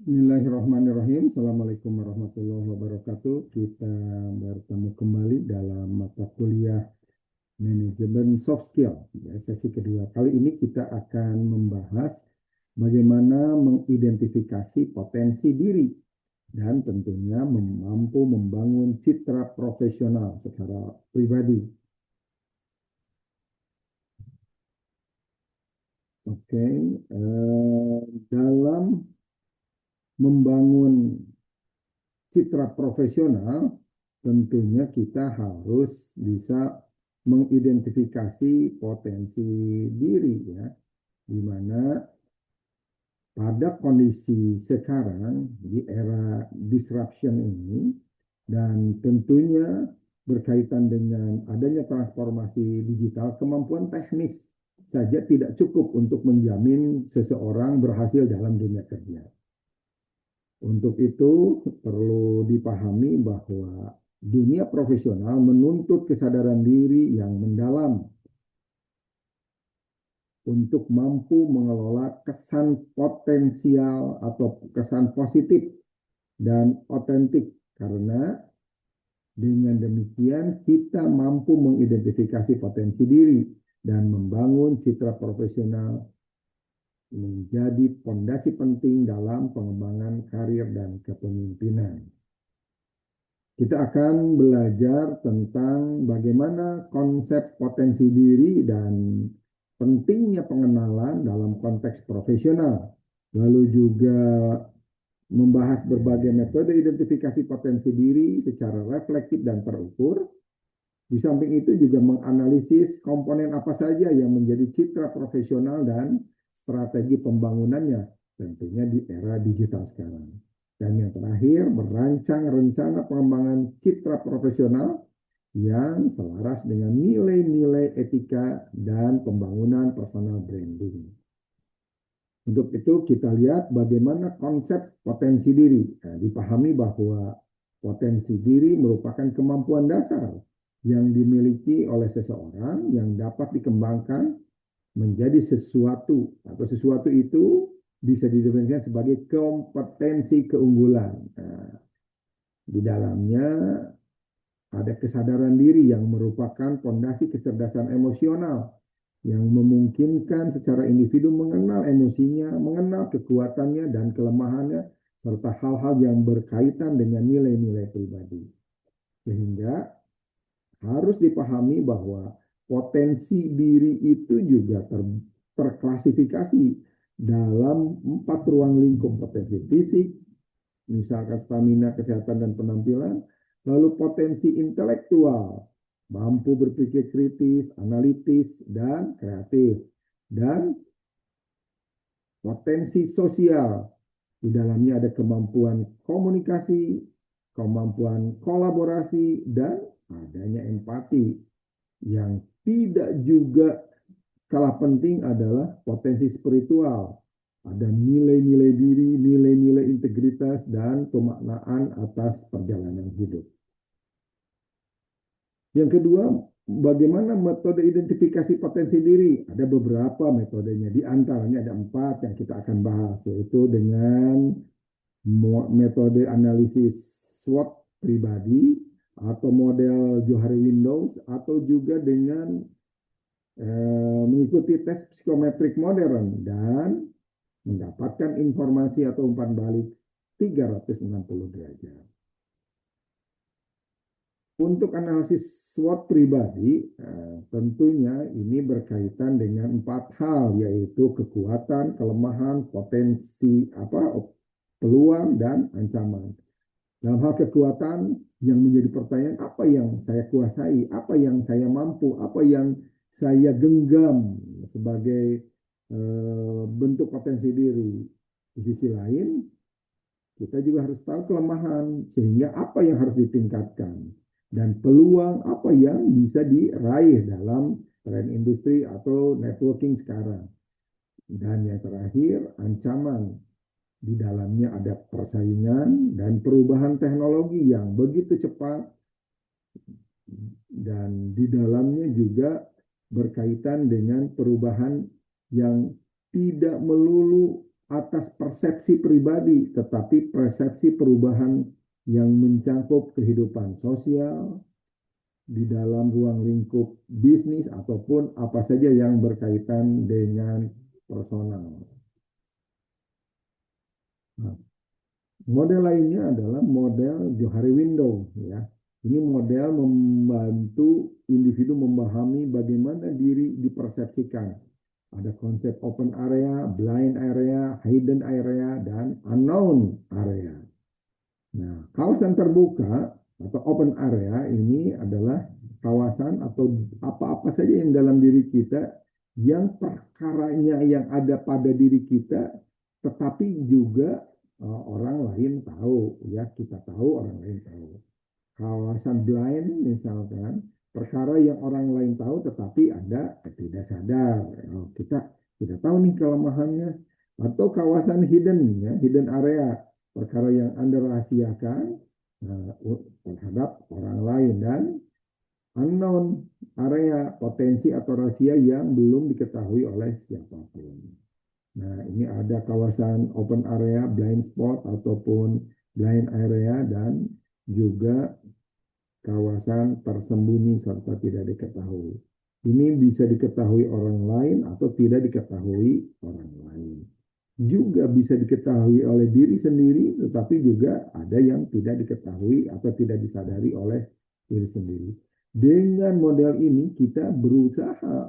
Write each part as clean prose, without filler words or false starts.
Bismillahirrahmanirrahim. Assalamualaikum warahmatullahi wabarakatuh. Kita bertemu kembali dalam mata kuliah manajemen soft skill, ya, sesi kedua. Kali ini kita akan membahas bagaimana mengidentifikasi potensi diri dan tentunya mampu membangun citra profesional secara pribadi. Oke, dalam membangun citra profesional, tentunya kita harus bisa mengidentifikasi potensi diri, ya, di mana pada kondisi sekarang di era disruption ini dan tentunya berkaitan dengan adanya transformasi digital, kemampuan teknis saja tidak cukup untuk menjamin seseorang berhasil dalam dunia kerja. Untuk itu perlu dipahami bahwa dunia profesional menuntut kesadaran diri yang mendalam untuk mampu mengelola kesan potensial atau kesan positif dan otentik, karena dengan demikian kita mampu mengidentifikasi potensi diri dan membangun citra profesional menjadi fondasi penting dalam pengembangan karir dan kepemimpinan. Kita akan belajar tentang bagaimana konsep potensi diri dan pentingnya pengenalan dalam konteks profesional. Lalu juga membahas berbagai metode identifikasi potensi diri secara reflektif dan terukur. Di samping itu juga menganalisis komponen apa saja yang menjadi citra profesional dan strategi pembangunannya, tentunya di era digital sekarang. Dan yang terakhir, merancang rencana pengembangan citra profesional yang selaras dengan nilai-nilai etika dan pembangunan personal branding. Untuk itu kita lihat bagaimana konsep potensi diri. Nah, dipahami bahwa potensi diri merupakan kemampuan dasar yang dimiliki oleh seseorang yang dapat dikembangkan menjadi sesuatu, atau sesuatu itu bisa didefinisikan sebagai kompetensi keunggulan. Nah, di dalamnya ada kesadaran diri yang merupakan fondasi kecerdasan emosional yang memungkinkan secara individu mengenal emosinya, mengenal kekuatannya dan kelemahannya, serta hal-hal yang berkaitan dengan nilai-nilai pribadi. Sehingga harus dipahami bahwa potensi diri itu juga terklasifikasi dalam 4 ruang lingkup: potensi fisik, misalkan stamina, kesehatan, dan penampilan; lalu potensi intelektual, mampu berpikir kritis, analitis, dan kreatif; dan potensi sosial, di dalamnya ada kemampuan komunikasi, kemampuan kolaborasi, dan adanya empati. Yang tidak juga kalah penting adalah potensi spiritual. Ada nilai-nilai diri, nilai-nilai integritas, dan pemaknaan atas perjalanan hidup. Yang kedua, bagaimana metode identifikasi potensi diri? Ada beberapa metodenya, di antaranya ada 4 yang kita akan bahas, yaitu dengan metode analisis SWOT pribadi, atau model Johari Windows, atau juga dengan mengikuti tes psikometrik modern dan mendapatkan informasi atau umpan balik 360 derajat. Untuk analisis SWOT pribadi, tentunya ini berkaitan dengan 4 hal, yaitu kekuatan, kelemahan, potensi, peluang, dan ancaman. Dalam hal kekuatan, yang menjadi pertanyaan, apa yang saya kuasai, apa yang saya mampu, apa yang saya genggam sebagai bentuk potensi diri. Di sisi lain, kita juga harus tahu kelemahan, sehingga apa yang harus ditingkatkan. Dan peluang apa yang bisa diraih dalam tren industri atau networking sekarang. Dan yang terakhir, ancaman. Di dalamnya ada persaingan dan perubahan teknologi yang begitu cepat, dan di dalamnya juga berkaitan dengan perubahan yang tidak melulu atas persepsi pribadi, tetapi persepsi perubahan yang mencakup kehidupan sosial, di dalam ruang lingkup bisnis, ataupun apa saja yang berkaitan dengan personal. Nah, model lainnya adalah model Johari Window, ya. Ini model membantu individu memahami bagaimana diri dipersepsikan. Ada konsep open area, blind area, hidden area, dan unknown area. Nah, kawasan terbuka atau open area ini adalah kawasan atau apa-apa saja yang dalam diri kita, yang perkaranya yang ada pada diri kita, tetapi juga orang lain tahu, ya, kita tahu, orang lain tahu. Kawasan blind misalkan, perkara yang orang lain tahu tetapi ada tidak sadar. Kita tidak tahu nih kelemahannya. Atau kawasan hidden, ya, hidden area, perkara yang Anda rahasiakan terhadap orang lain. Dan unknown area, potensi atau rahasia yang belum diketahui oleh siapapun. Nah, ini ada kawasan open area, blind spot, ataupun blind area, dan juga kawasan tersembunyi serta tidak diketahui. Ini bisa diketahui orang lain atau tidak diketahui orang lain. Juga bisa diketahui oleh diri sendiri, tetapi juga ada yang tidak diketahui atau tidak disadari oleh diri sendiri. Dengan model ini kita berusaha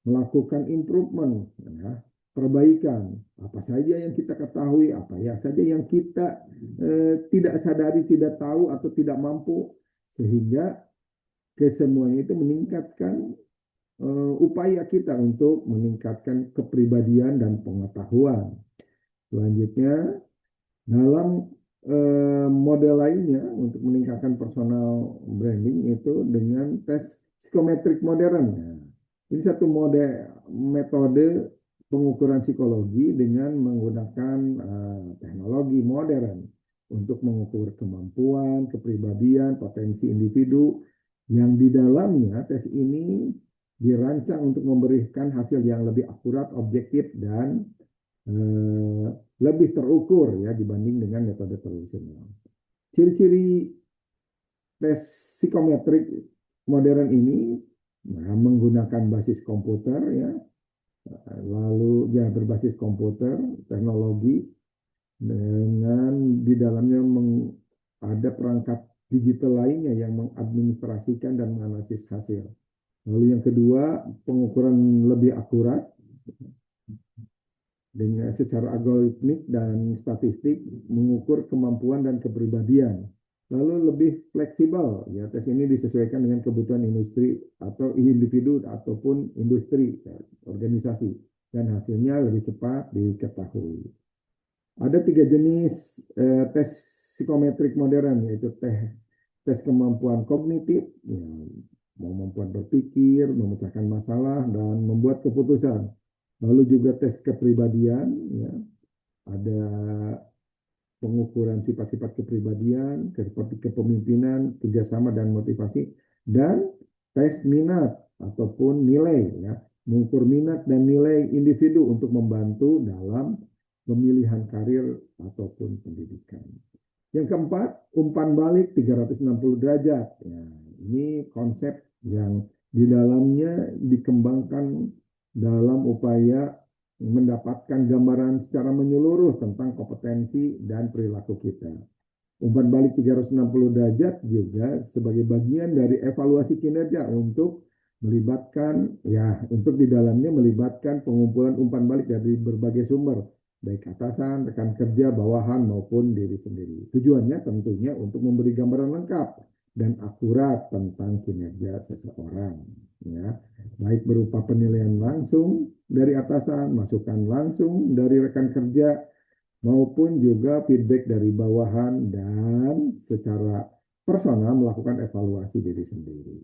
melakukan improvement, ya, perbaikan. Apa saja yang kita ketahui, apa ya saja yang kita tidak sadari, tidak tahu atau tidak mampu, sehingga kesemuanya itu meningkatkan upaya kita untuk meningkatkan kepribadian dan pengetahuan. Selanjutnya, dalam model lainnya untuk meningkatkan personal branding itu dengan tes psikometrik modern. Nah, ini satu metode pengukuran psikologi dengan menggunakan teknologi modern untuk mengukur kemampuan, kepribadian, potensi individu, yang di dalamnya tes ini dirancang untuk memberikan hasil yang lebih akurat, objektif, dan lebih terukur, ya, dibanding dengan metode tradisional. Ciri-ciri tes psikometrik modern ini menggunakan basis komputer, ya, lalu ya berbasis komputer, teknologi, dengan di dalamnya ada perangkat digital lainnya yang mengadministrasikan dan menganalisis hasil. Lalu yang kedua, pengukuran lebih akurat dengan secara algoritmik dan statistik, mengukur kemampuan dan kepribadian. Lalu lebih fleksibel, ya, tes ini disesuaikan dengan kebutuhan industri atau individu ataupun industri, ya, organisasi, dan hasilnya lebih cepat diketahui. Ada 3 jenis tes psikometrik modern, yaitu tes kemampuan kognitif, ya, kemampuan berpikir, memecahkan masalah, dan membuat keputusan. Lalu juga tes kepribadian, ya, ada pengukuran sifat-sifat kepribadian, seperti kepemimpinan, kerjasama, dan motivasi, dan tes minat ataupun nilai, ya, mengukur minat dan nilai individu untuk membantu dalam pemilihan karir ataupun pendidikan. Yang keempat, umpan balik 360 derajat. Ya, ini konsep yang di dalamnya dikembangkan dalam upaya mendapatkan gambaran secara menyeluruh tentang kompetensi dan perilaku kita. Umpan balik 360 derajat juga sebagai bagian dari evaluasi kinerja untuk melibatkan, ya, untuk di dalamnya melibatkan pengumpulan umpan balik dari berbagai sumber, baik atasan, rekan kerja, bawahan, maupun diri sendiri. Tujuannya tentunya untuk memberi gambaran lengkap dan akurat tentang kinerja seseorang, ya, baik berupa penilaian langsung dari atasan, masukan langsung dari rekan kerja, maupun juga feedback dari bawahan, dan secara personal melakukan evaluasi diri sendiri.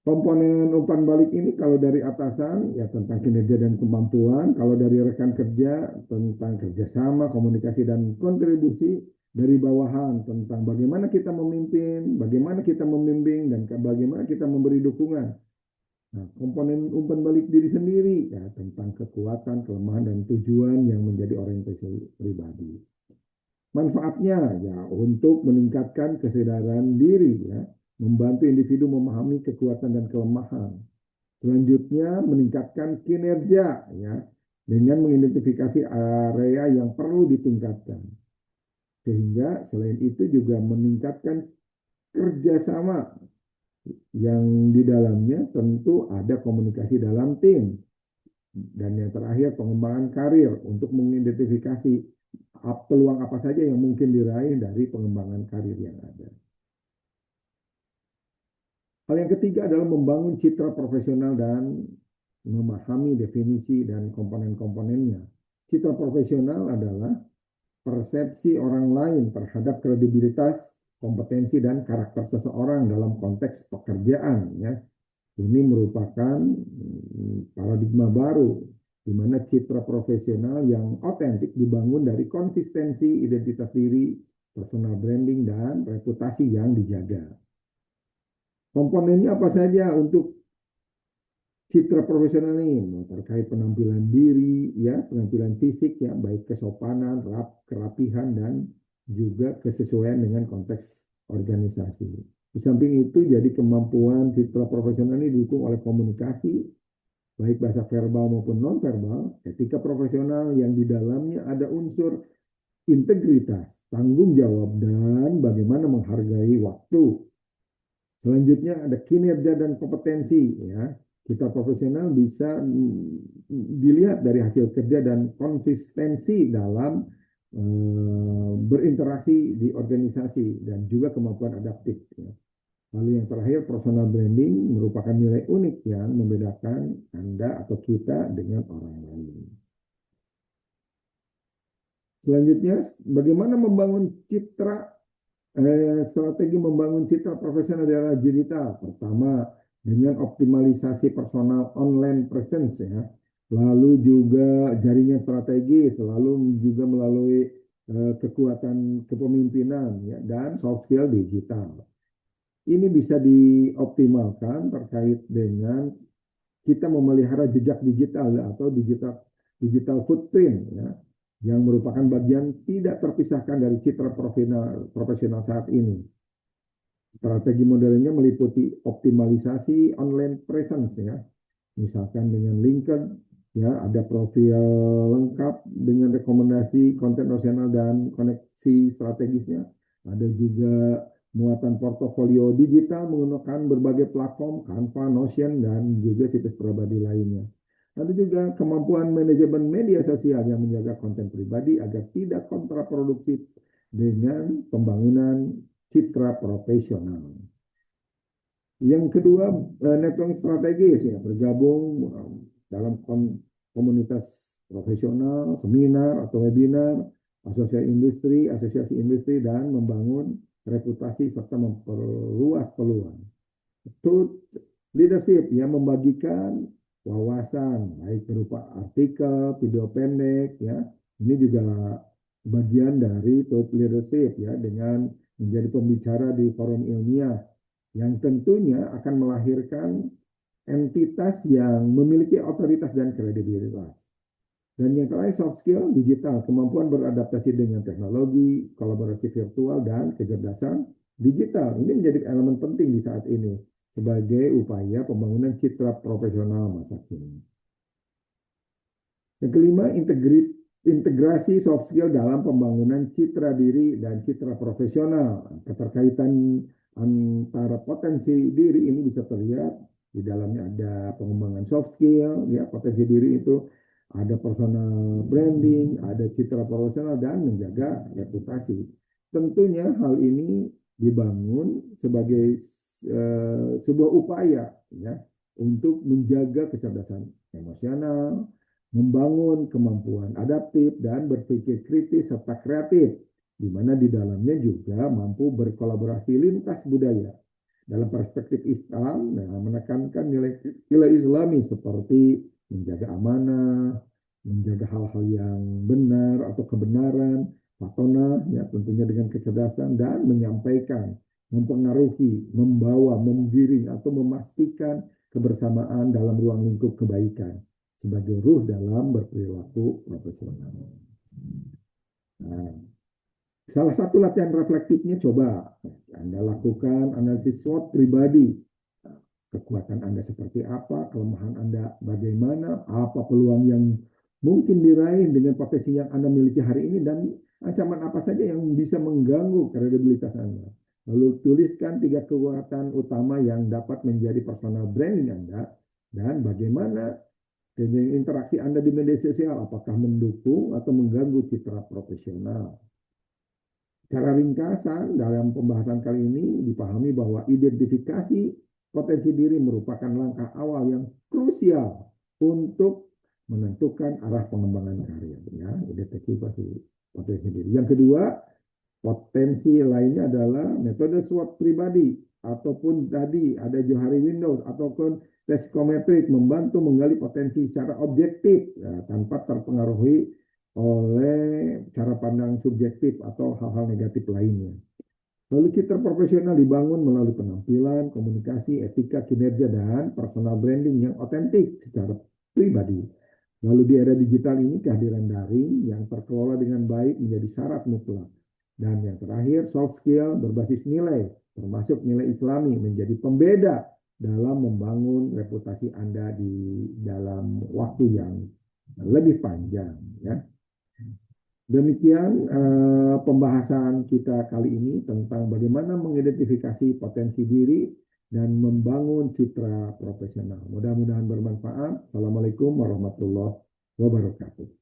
Komponen umpan balik ini kalau dari atasan, ya, tentang kinerja dan kemampuan, kalau dari rekan kerja tentang kerjasama, komunikasi, dan kontribusi, dari bawahan tentang bagaimana kita memimpin, bagaimana kita membimbing, dan bagaimana kita memberi dukungan. Nah, komponen umpan balik diri sendiri ya tentang kekuatan, kelemahan, dan tujuan yang menjadi orientasi pribadi. Manfaatnya ya untuk meningkatkan kesadaran diri ya, membantu individu memahami kekuatan dan kelemahan. Selanjutnya meningkatkan kinerja ya dengan mengidentifikasi area yang perlu ditingkatkan. Sehingga selain itu juga meningkatkan kerjasama yang di dalamnya tentu ada komunikasi dalam tim. Dan yang terakhir pengembangan karir untuk mengidentifikasi peluang apa saja yang mungkin diraih dari pengembangan karir yang ada. Hal yang ketiga adalah membangun citra profesional dan memahami definisi dan komponen-komponennya. Citra profesional adalah persepsi orang lain terhadap kredibilitas, kompetensi, dan karakter seseorang dalam konteks pekerjaan. Ya. Ini merupakan paradigma baru di mana citra profesional yang otentik dibangun dari konsistensi identitas diri, personal branding, dan reputasi yang dijaga. Komponennya apa saja untuk citra profesional ini? Terkait penampilan diri, ya, penampilan fisik, ya, baik kesopanan, kerapihan, dan juga kesesuaian dengan konteks organisasi. Di samping itu, jadi kemampuan citra profesional ini didukung oleh komunikasi, baik bahasa verbal maupun non-verbal, etika profesional yang di dalamnya ada unsur integritas, tanggung jawab, dan bagaimana menghargai waktu. Selanjutnya ada kinerja dan kompetensi. Ya. Kita profesional bisa dilihat dari hasil kerja dan konsistensi dalam berinteraksi di organisasi dan juga kemampuan adaptif. Ya. Lalu yang terakhir, personal branding merupakan nilai unik yang membedakan Anda atau kita dengan orang lain. Selanjutnya, bagaimana membangun citra, strategi membangun citra profesional di era digital. Pertama, dengan optimalisasi personal online presence ya. Lalu juga jaringan strategis, lalu juga melalui kekuatan kepemimpinan ya, dan soft skill digital. Ini bisa dioptimalkan terkait dengan kita memelihara jejak digital atau digital footprint ya, yang merupakan bagian tidak terpisahkan dari citra profesional saat ini. Strategi modelnya meliputi optimalisasi online presence ya, misalkan dengan LinkedIn ya, ada profil lengkap dengan rekomendasi konten nasional dan koneksi strategisnya. Ada juga muatan portofolio digital menggunakan berbagai platform, Canva, Notion, dan juga situs pribadi lainnya. Ada juga kemampuan manajemen media sosial yang menjaga konten pribadi agar tidak kontraproduktif dengan pembangunan citra profesional. Yang kedua, networking strategis ya, bergabung dalam komunitas profesional, seminar atau webinar, asosiasi industri, dan membangun reputasi serta memperluas peluang. Itu leadership yang membagikan wawasan, baik berupa artikel, video pendek, ya. Ini juga bagian dari top leadership ya, dengan menjadi pembicara di forum ilmiah yang tentunya akan melahirkan entitas yang memiliki otoritas dan kredibilitas. Dan yang terakhir soft skill digital, kemampuan beradaptasi dengan teknologi, kolaborasi virtual, dan kecerdasan digital. Ini menjadi elemen penting di saat ini sebagai upaya pembangunan citra profesional masa kini. Yang kelima, integrasi soft skill dalam pembangunan citra diri dan citra profesional. Keterkaitan antara potensi diri ini bisa terlihat di dalamnya ada pengembangan soft skill, ya, potensi diri itu ada personal branding, ada citra profesional, dan menjaga reputasi. Tentunya hal ini dibangun sebagai sebuah upaya ya, untuk menjaga kecerdasan emosional, membangun kemampuan adaptif dan berpikir kritis serta kreatif, di mana di dalamnya juga mampu berkolaborasi lintas budaya. Dalam perspektif Islam, menekankan nilai Islami seperti menjaga amanah, menjaga hal-hal yang benar atau kebenaran, patona, ya tentunya dengan kecerdasan, dan menyampaikan, mempengaruhi, membawa, menggiring atau memastikan kebersamaan dalam ruang lingkup kebaikan sebagai ruh dalam berperilaku profesional. Nah, salah satu latihan reflektifnya coba Anda lakukan analisis SWOT pribadi. Kekuatan Anda seperti apa, kelemahan Anda bagaimana, apa peluang yang mungkin diraih dengan potensi yang Anda miliki hari ini, dan ancaman apa saja yang bisa mengganggu kredibilitas Anda. Lalu tuliskan 3 kekuatan utama yang dapat menjadi personal branding Anda, dan bagaimana interaksi Anda di media sosial, apakah mendukung atau mengganggu citra profesional. Secara ringkasan, dalam pembahasan kali ini dipahami bahwa identifikasi potensi diri merupakan langkah awal yang krusial untuk menentukan arah pengembangan karir. Ya, identifikasi potensi diri. Yang kedua, potensi lainnya adalah metode SWOT pribadi, ataupun tadi ada Johari Windows ataupun tes psikometrik, membantu menggali potensi secara objektif ya, tanpa terpengaruhi oleh cara pandang subjektif atau hal-hal negatif lainnya. Lalu citra profesional dibangun melalui penampilan, komunikasi, etika, kinerja, dan personal branding yang otentik secara pribadi. Lalu di era digital ini kehadiran daring yang terkelola dengan baik menjadi syarat mutlak. Dan yang terakhir, soft skill berbasis nilai, termasuk nilai Islami, menjadi pembeda dalam membangun reputasi Anda di dalam waktu yang lebih panjang. Ya. Demikian pembahasan kita kali ini tentang bagaimana mengidentifikasi potensi diri dan membangun citra profesional. Mudah-mudahan bermanfaat. Assalamualaikum warahmatullahi wabarakatuh.